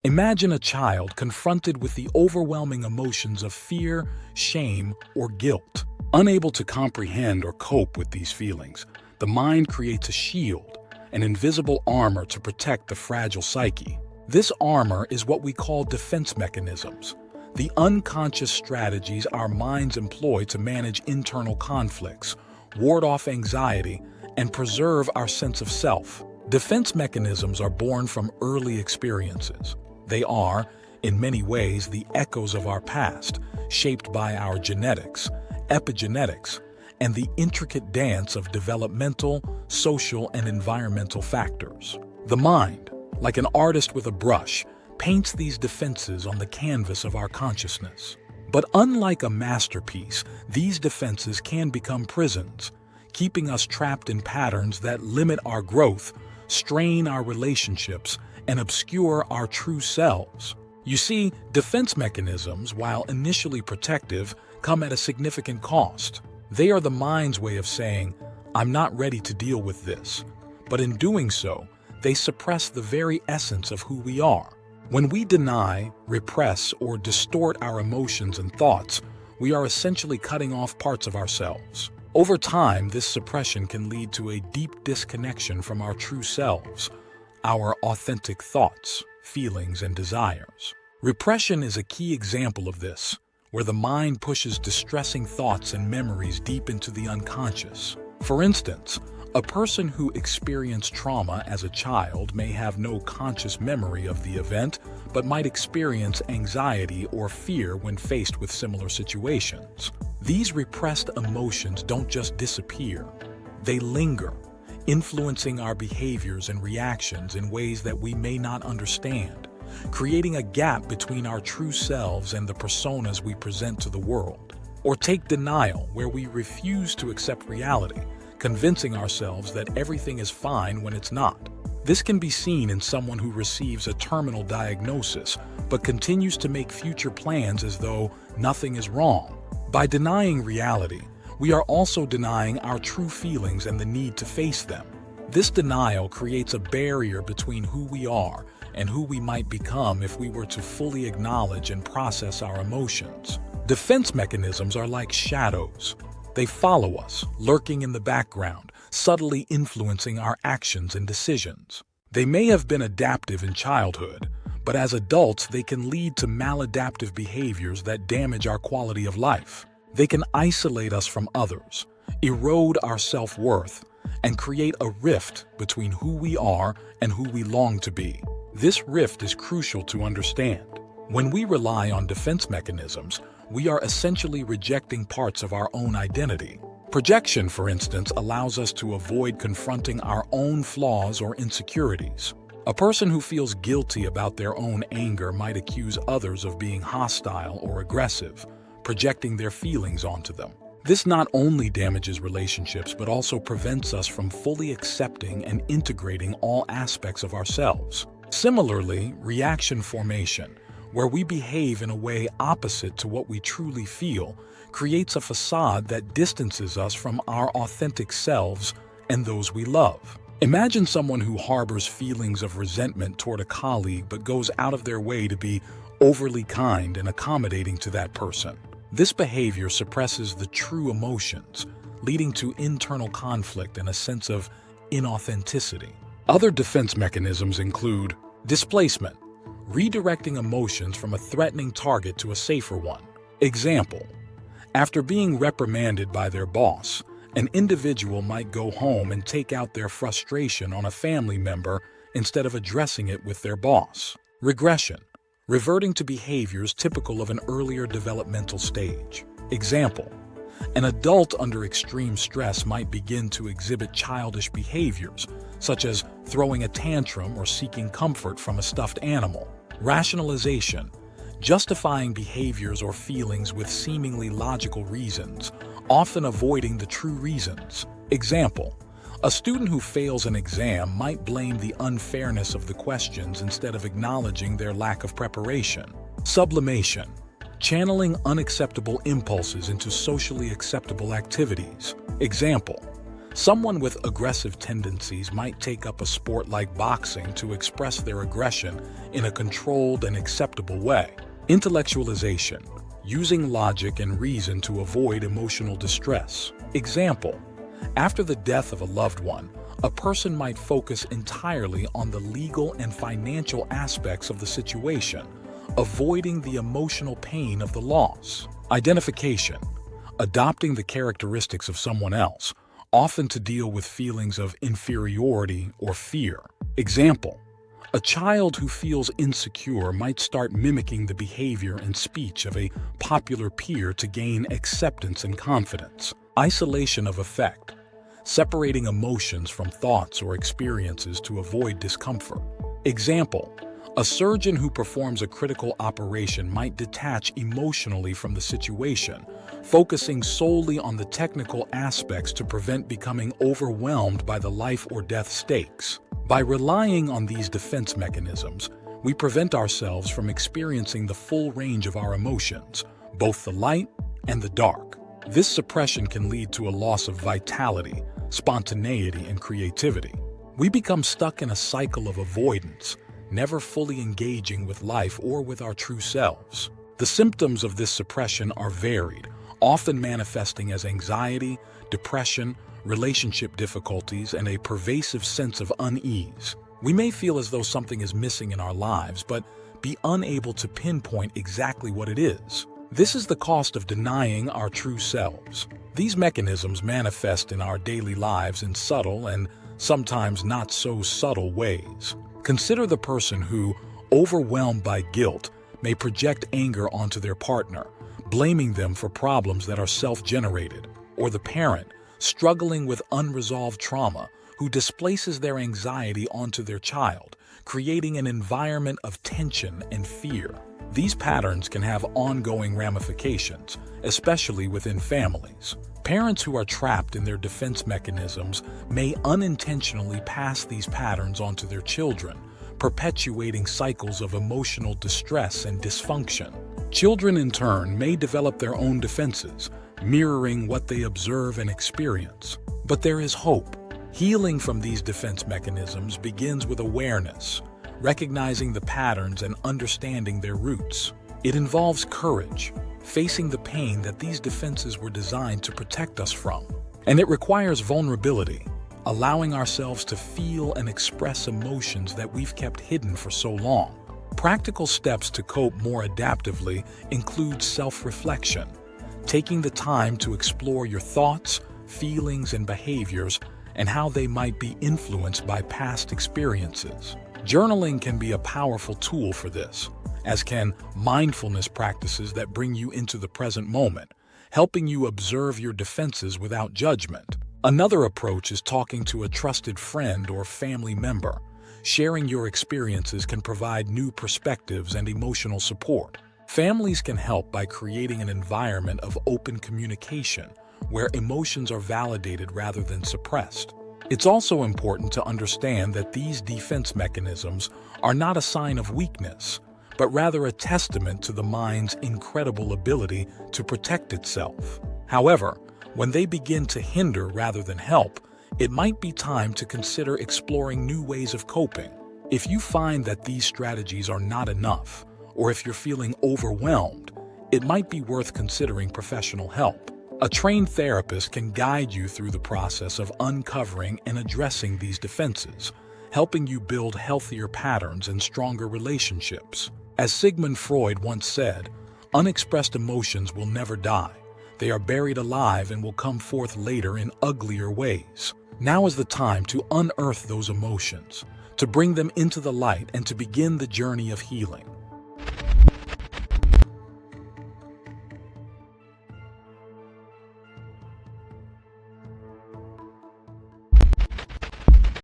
Imagine a child confronted with the overwhelming emotions of fear, shame, or guilt. Unable to comprehend or cope with these feelings, the mind creates a shield, an invisible armor to protect the fragile psyche. This armor is what we call defense mechanisms, the unconscious strategies our minds employ to manage internal conflicts, ward off anxiety, and preserve our sense of self. Defense mechanisms are born from early experiences. They are, in many ways, the echoes of our past, shaped by our genetics, epigenetics, and the intricate dance of developmental, social, and environmental factors. The mind, like an artist with a brush, paints these defenses on the canvas of our consciousness. But unlike a masterpiece, these defenses can become prisons, keeping us trapped in patterns that limit our growth, strain our relationships, and obscure our true selves. You see, defense mechanisms, while initially protective, come at a significant cost. They are the mind's way of saying, "I'm not ready to deal with this." But in doing so, they suppress the very essence of who we are. When we deny, repress, or distort our emotions and thoughts, we are essentially cutting off parts of ourselves. Over time, this suppression can lead to a deep disconnection from our true selves, our authentic thoughts, feelings, and desires. Repression is a key example of this, where the mind pushes distressing thoughts and memories deep into the unconscious. For instance, a person who experienced trauma as a child may have no conscious memory of the event, but might experience anxiety or fear when faced with similar situations. These repressed emotions don't just disappear, they linger, influencing our behaviors and reactions in ways that we may not understand, creating a gap between our true selves and the personas we present to the world. Or take denial, where we refuse to accept reality, convincing ourselves that everything is fine when it's not. This can be seen in someone who receives a terminal diagnosis, but continues to make future plans as though nothing is wrong. By denying reality, we are also denying our true feelings and the need to face them. This denial creates a barrier between who we are and who we might become if we were to fully acknowledge and process our emotions. Defense mechanisms are like shadows. They follow us, lurking in the background, subtly influencing our actions and decisions. They may have been adaptive in childhood, but as adults they can lead to maladaptive behaviors that damage our quality of life. They can isolate us from others, erode our self-worth, and create a rift between who we are and who we long to be. This rift is crucial to understand. When we rely on defense mechanisms, we are essentially rejecting parts of our own identity. Projection, for instance, allows us to avoid confronting our own flaws or insecurities. A person who feels guilty about their own anger might accuse others of being hostile or aggressive, projecting their feelings onto them. This not only damages relationships but also prevents us from fully accepting and integrating all aspects of ourselves. Similarly, reaction formation, where we behave in a way opposite to what we truly feel, creates a facade that distances us from our authentic selves and those we love. Imagine someone who harbors feelings of resentment toward a colleague but goes out of their way to be overly kind and accommodating to that person. This behavior suppresses the true emotions, leading to internal conflict and a sense of inauthenticity. Other defense mechanisms include displacement, redirecting emotions from a threatening target to a safer one. Example: after being reprimanded by their boss, an individual might go home and take out their frustration on a family member instead of addressing it with their boss. Regression, reverting to behaviors typical of an earlier developmental stage. Example: an adult under extreme stress might begin to exhibit childish behaviors, such as throwing a tantrum or seeking comfort from a stuffed animal. Rationalization, justifying behaviors or feelings with seemingly logical reasons, often avoiding the true reasons. Example: a student who fails an exam might blame the unfairness of the questions instead of acknowledging their lack of preparation. Sublimation, channeling unacceptable impulses into socially acceptable activities. Example: Someone with aggressive tendencies might take up a sport like boxing to express their aggression in a controlled and acceptable way. Intellectualization, using logic and reason to avoid emotional distress. Example: after the death of a loved one, a person might focus entirely on the legal and financial aspects of the situation, avoiding the emotional pain of the loss. Identification, adopting the characteristics of someone else, often to deal with feelings of inferiority or fear. Example: a child who feels insecure might start mimicking the behavior and speech of a popular peer to gain acceptance and confidence. Isolation of affect, separating emotions from thoughts or experiences to avoid discomfort. Example: a surgeon who performs a critical operation might detach emotionally from the situation, focusing solely on the technical aspects to prevent becoming overwhelmed by the life or death stakes. By relying on these defense mechanisms, we prevent ourselves from experiencing the full range of our emotions, both the light and the dark. This suppression can lead to a loss of vitality, spontaneity, and creativity. We become stuck in a cycle of avoidance, never fully engaging with life or with our true selves. The symptoms of this suppression are varied, often manifesting as anxiety, depression, relationship difficulties, and a pervasive sense of unease. We may feel as though something is missing in our lives, but be unable to pinpoint exactly what it is. This is the cost of denying our true selves. These mechanisms manifest in our daily lives in subtle and sometimes not so subtle ways. Consider the person who, overwhelmed by guilt, may project anger onto their partner, blaming them for problems that are self-generated, or the parent, struggling with unresolved trauma, who displaces their anxiety onto their child, creating an environment of tension and fear. These patterns can have ongoing ramifications, especially within families. Parents who are trapped in their defense mechanisms may unintentionally pass these patterns onto their children, perpetuating cycles of emotional distress and dysfunction. Children, in turn, may develop their own defenses, mirroring what they observe and experience. But there is hope. Healing from these defense mechanisms begins with awareness, recognizing the patterns and understanding their roots. It involves courage, facing the pain that these defenses were designed to protect us from. And it requires vulnerability, allowing ourselves to feel and express emotions that we've kept hidden for so long. Practical steps to cope more adaptively include self-reflection, taking the time to explore your thoughts, feelings, and behaviors, and how they might be influenced by past experiences. Journaling can be a powerful tool for this, as can mindfulness practices that bring you into the present moment, helping you observe your defenses without judgment. Another approach is talking to a trusted friend or family member. Sharing your experiences can provide new perspectives and emotional support. Families can help by creating an environment of open communication where emotions are validated rather than suppressed. It's also important to understand that these defense mechanisms are not a sign of weakness, but rather a testament to the mind's incredible ability to protect itself. However, when they begin to hinder rather than help, it might be time to consider exploring new ways of coping. If you find that these strategies are not enough, or if you're feeling overwhelmed, it might be worth considering professional help. A trained therapist can guide you through the process of uncovering and addressing these defenses, helping you build healthier patterns and stronger relationships. As Sigmund Freud once said, unexpressed emotions will never die. They are buried alive and will come forth later in uglier ways. Now is the time to unearth those emotions, to bring them into the light and to begin the journey of healing.